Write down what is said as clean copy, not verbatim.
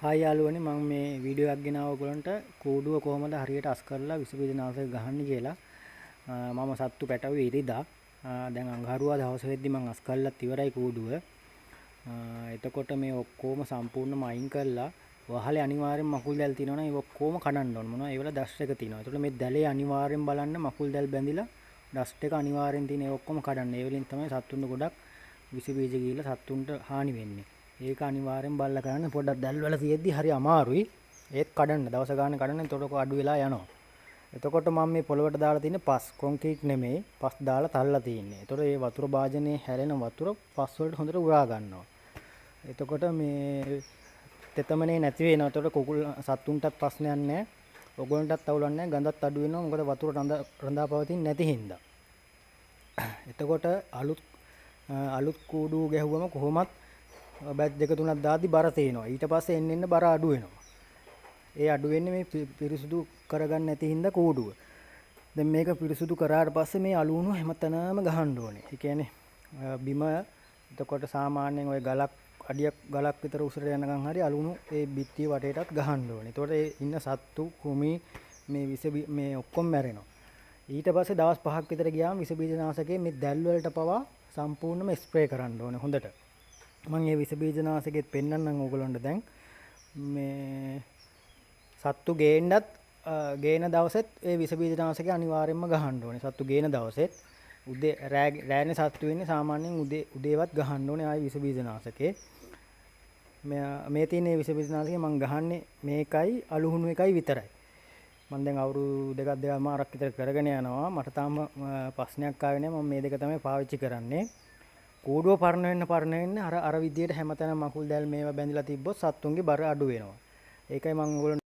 Hi යාළුවනේ මම මේ වීඩියෝ එකක් ගෙනාවා ඔයගලන්ට කූඩුව කොහොමද හරියට අස් කරලා විස බීජනාශක ගහන්නේ කියලා. මම සත්තු පැටවුවේ ඉරිදා. දැන් අඟහරුවා දවස් වෙද්දි මම අස් කරලත් ඉවරයි කූඩුව. එතකොට මේ ඔක්කොම සම්පූර්ණයෙන්ම අයින් කරලා වහලේ අනිවාර්යෙන් මකුල් දැල් තියෙනවනේ ඒ ඔක්කොම කඩන්න ඕන. මොනවා ඒ වල ඩස්ට් එක තියෙනවා. ඒතකොට මේ දැලේ අනිවාර්යෙන් බලන්න මකුල් දැල් බැඳිලා ඩස්ට් එක අනිවාර්යෙන් තියෙන ඒ ඔක්කොම කඩන්න. ඒ වලින් තමයි සත්තුන්ට ගොඩක් විස බීජ ගිහිල්ලා සත්තුන්ට හානි වෙන්නේ. ඒක අනිවාර්යෙන් බලලා කරන්න. පොඩ්ඩක් දැල් වල තියෙද්දි හරි අමාරුයි. ඒත් කඩන්න දවස ගානේ කඩන්න. එතකොට අඩු වෙලා යනවා. එතකොට මම මේ පොළවට දාලා තියෙන්නේ පස් කොන්ක්‍රීට් නෙමෙයි. පස් දාලා තල්ලා තියෙන්නේ. එතකොට මේ වතුර භාජනයේ හැලෙන වතුර පස් වලට හොඳට උරා ගන්නවා. එතකොට මේ තෙතමනේ නැති වෙනවා. එතකොට කුකුල් සත්තුන්ටත් ප්‍රශ්නයක් නැහැ. ඔයගොල්ලන්ටත් අවුලක් නැහැ. ගඳත් අඩු වෙනවා. මොකද වතුර රඳා පවතින්නේ නැති හින්දා. එතකොට අලුත් කූඩු ගැහුවම කොහොමත් බැච් දෙක තුනක් දාද්දි බර තේනවා. ඊට පස්සේ එන්න බර අඩු වෙනවා. ඒ අඩු වෙන්නේ මේ පිරිසුදු කරගන්න නැති හින්දා කූඩුව. දැන් මේක පිරිසුදු කරාට පස්සේ මේ අලුණු හැමතැනම ගහන්න ඕනේ. ඒ කියන්නේ බිම එතකොට සාමාන්‍යයෙන් ওই ගලක් විතර උසට යනකම් හරි අලුණු ඒ බිත්තිය වටේටත් ගහන්න ඕනේ. එතකොට ඒ ඉන්න සත්තු කුමි මේ ඔක්කොම මැරෙනවා. ඊට පස්සේ දවස් 5ක් විතර ගියාම විස බීජනාශකයේ මේ දැල් වලට පවා සම්පූර්ණයෙන්ම ස්ප්‍රේ කරන්න ඕනේ හොඳට. මම මේ විස බීජනාශකෙත් පෙන්නන්නම් ඕගොල්ලන්ට දැන් මේ සත්තු ගේන දවසෙත් ඒ විස බීජනාශකය අනිවාර්යයෙන්ම ගහන්න ඕනේ. සත්තු ගේන දවසෙත් උදේ රෑනේ සත්තු වෙන්නේ සාමාන්‍යයෙන් උදේවත් ගහන්න ඕනේ ආයි විස බීජනාශකේ. මේ තියෙන විස බීජනාශකේ මම ගහන්නේ මේකයි අලුහුණු එකයි විතරයි. මම දැන් අවුරුදු දෙකමාරක් විතර කරගෙන යනවා. මට තාම ප්‍රශ්නයක් ආවේ නැහැ. මම මේ දෙක තමයි පාවිච්චි කරන්නේ. කූඩුව පරණ වෙන්න අර විදියට හැමතැනම මකුල් දැල් මේවා බැඳලා තිබ්බොත් සත්තුන්ගේ බර අඩු වෙනවා. ඒකයි මම